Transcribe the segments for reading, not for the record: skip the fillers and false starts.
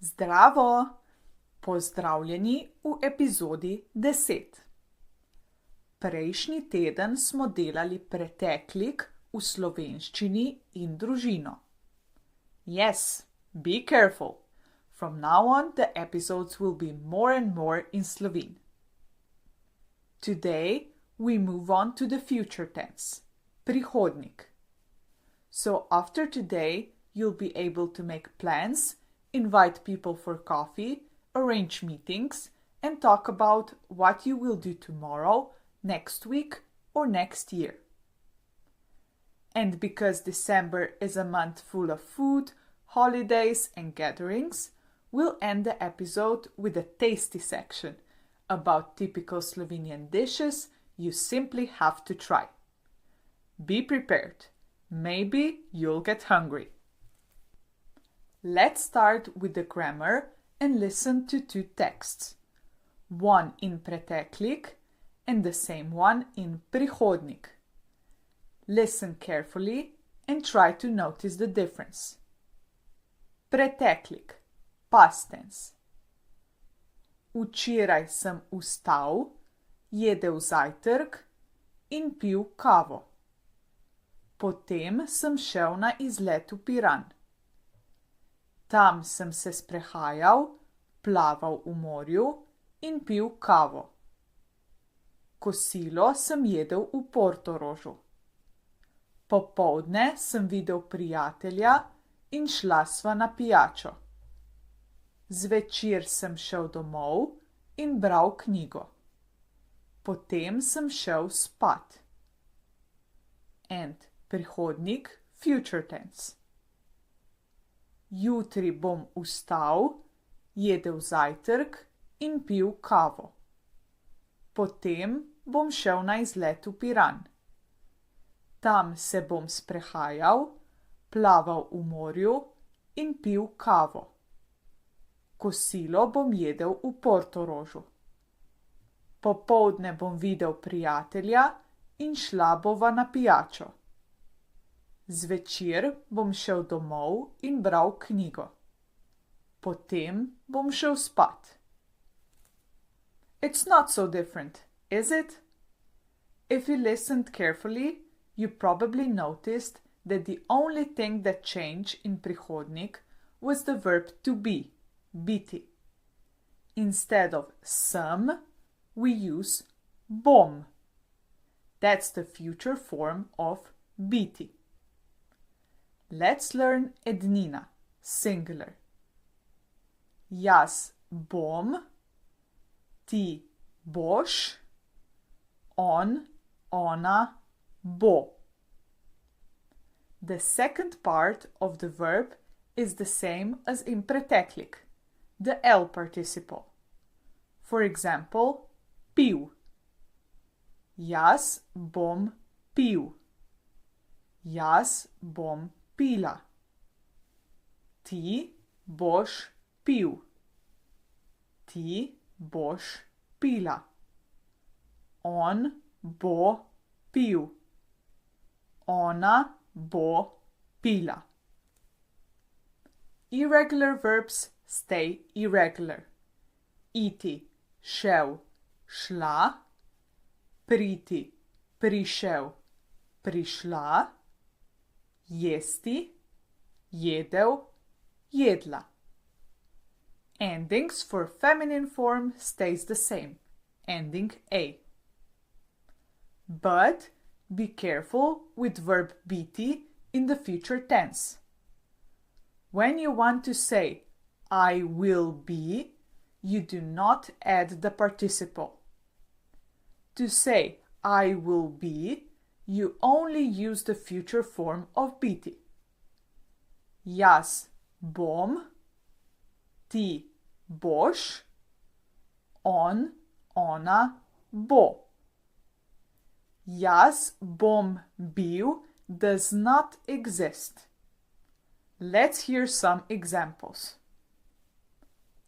Zdravo! Pozdravljeni v epizodi 10. Prejšnji teden smo delali preteklik v slovenščini in družino. Yes, be careful. From now on, the episodes will be more and more in Slovene. Today, we move on to the future tense, prihodnik. So after today, you'll be able to make plans, invite people for coffee, arrange meetings, and talk about what you will do tomorrow, next week, or next year. And because December is a month full of food, holidays, and gatherings, we'll end the episode with a tasty section about typical Slovenian dishes you simply have to try. Be prepared. Maybe you'll get hungry. Let's start with the grammar and listen to two texts. One in preteklik and the same one in prihodnik. Listen carefully and try to notice the difference. Preteklik, past tense. Včeraj sem vstal, jedel zajtrk in pil kavo. Potem sem šel na izlet v Piran. Tam sem se sprehajal, plaval v morju in pil kavo. Kosilo sem jedel v Portorožu. Popoldne sem videl prijatelja in šla sva na pijačo. Zvečer sem šel domov in bral knjigo. Potem sem šel spat. And prihodnik, future tense. Jutri bom vstal, jedel zajtrk in pil kavo. Potem bom šel na izlet v Piran. Tam se bom sprehajal, plaval v morju in pil kavo. Kosilo bom jedel v Portorožu. Popoldne bom videl prijatelja in šla bova na pijačo. Zvečer bom šel domov in bral knjigo. Potem bom šel spat. It's not so different, is it? If you listened carefully, you probably noticed that the only thing that changed in prihodnik was the verb to be, biti. Instead of sem, we use bom. That's the future form of biti. Let's learn ednina, singular. Jaz bom, ti boš, on, ona bo. The second part of the verb is the same as in preteklik, the L participle. For example, pil. Jaz bom pil. Jaz bom pila. Ti boš pil. Ti boš pila. On bo pil. Ona bo pila. Irregular verbs stay irregular. Iti, šel, šla. Priti, prišel, prišla. Jesti, jedel, jedla. Endings for feminine form stays the same, ending a. But be careful with verb biti in the future tense. When you want to say I will be, you do not add the participle. To say I will be, you only use the future form of biti. Jaz bom, ti boš, on, ona bo. Jaz bom bil does not exist. Let's hear some examples.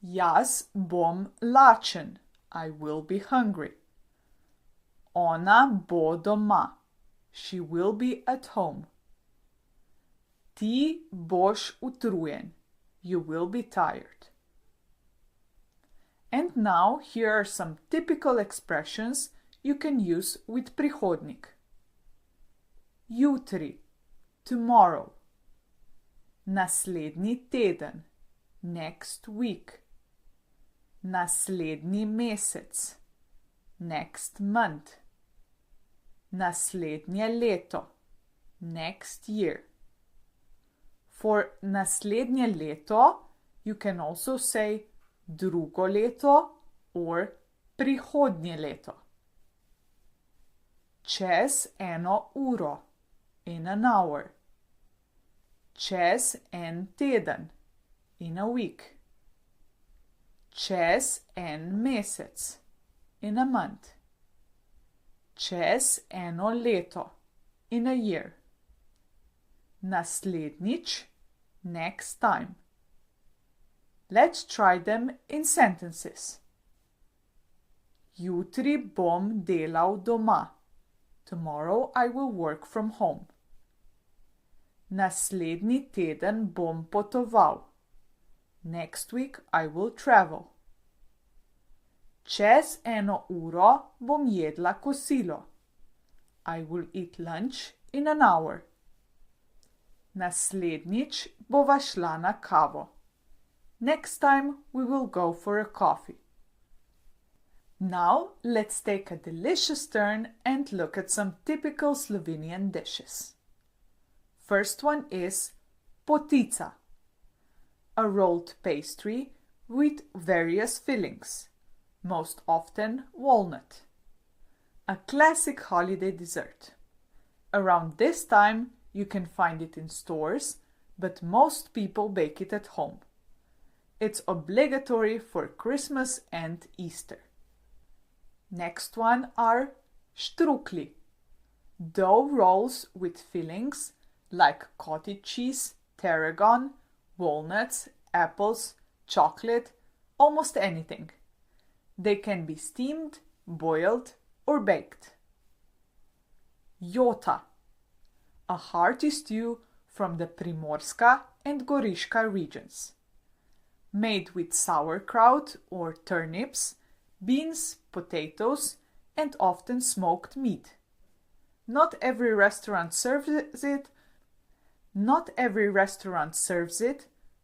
Jaz bom lačen, I will be hungry. Ona bo doma. She will be at home. Ti boš utrujen. You will be tired. And now here are some typical expressions you can use with prihodnik. Jutri, tomorrow. Naslednji teden, next week. Naslednji mesec, next month. Naslednje leto, next year. For naslednje leto, you can also say drugo leto or prihodnje leto. Čez eno uro, in an hour. Čez en teden, in a week. Čez en mesec, in a month. Čez eno leto, in a year. Naslednjič, next time. Let's try them in sentences. Jutri bom delal doma. Tomorrow I will work from home. Naslednji teden bom potoval. Next week I will travel. Čez eno uro bom jedla kosilo. I will eat lunch in an hour. Naslednjič bova šla na kavo. Next time we will go for a coffee. Now let's take a delicious turn and look at some typical Slovenian dishes. First one is potica, a rolled pastry with various fillings, most often walnut. A classic holiday dessert. Around this time you can find it in stores, but most people bake it at home. It's obligatory for Christmas and Easter. Next one are štrukli, dough rolls with fillings like cottage cheese, tarragon, walnuts, apples, chocolate, almost anything. They can be steamed, boiled, or baked. Jota, a hearty stew from the Primorska and Goriška regions. Made with sauerkraut or turnips, beans, potatoes, and often smoked meat. Not every restaurant serves it,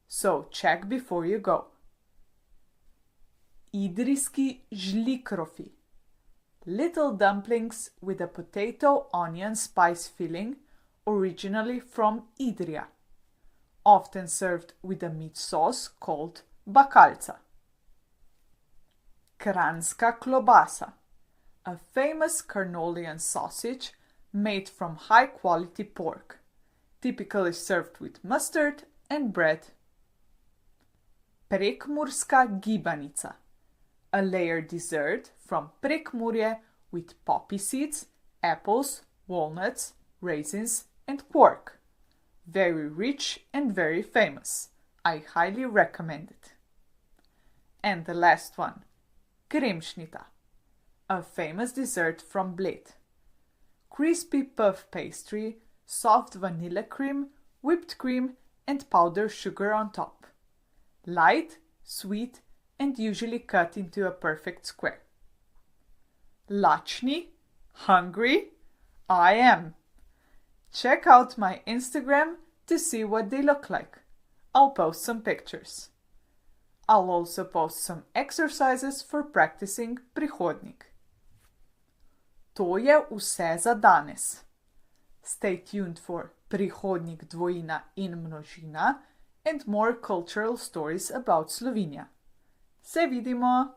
so check before you go. Idrijski žlikrofi, little dumplings with a potato onion spice filling, originally from Idrija, often served with a meat sauce called bakalca. Kranjska klobasa, a famous Carnolian sausage made from high-quality pork, typically served with mustard and bread. Prekmurska gibanica, a layered dessert from Prekmurje with poppy seeds, apples, walnuts, raisins, and quark. Very rich and very famous. I highly recommend it. And the last one, kremšnita, a famous dessert from Bled. Crispy puff pastry, soft vanilla cream, whipped cream, and powdered sugar on top. Light, sweet, and usually cut into a perfect square. Lačni? Hungry? I am. Check out my Instagram to see what they look like. I'll post some pictures. I'll also post some exercises for practicing prihodnik. To je vse za danes. Stay tuned for prihodnik dvojina in množina and more cultural stories about Slovenia. Se vidimo!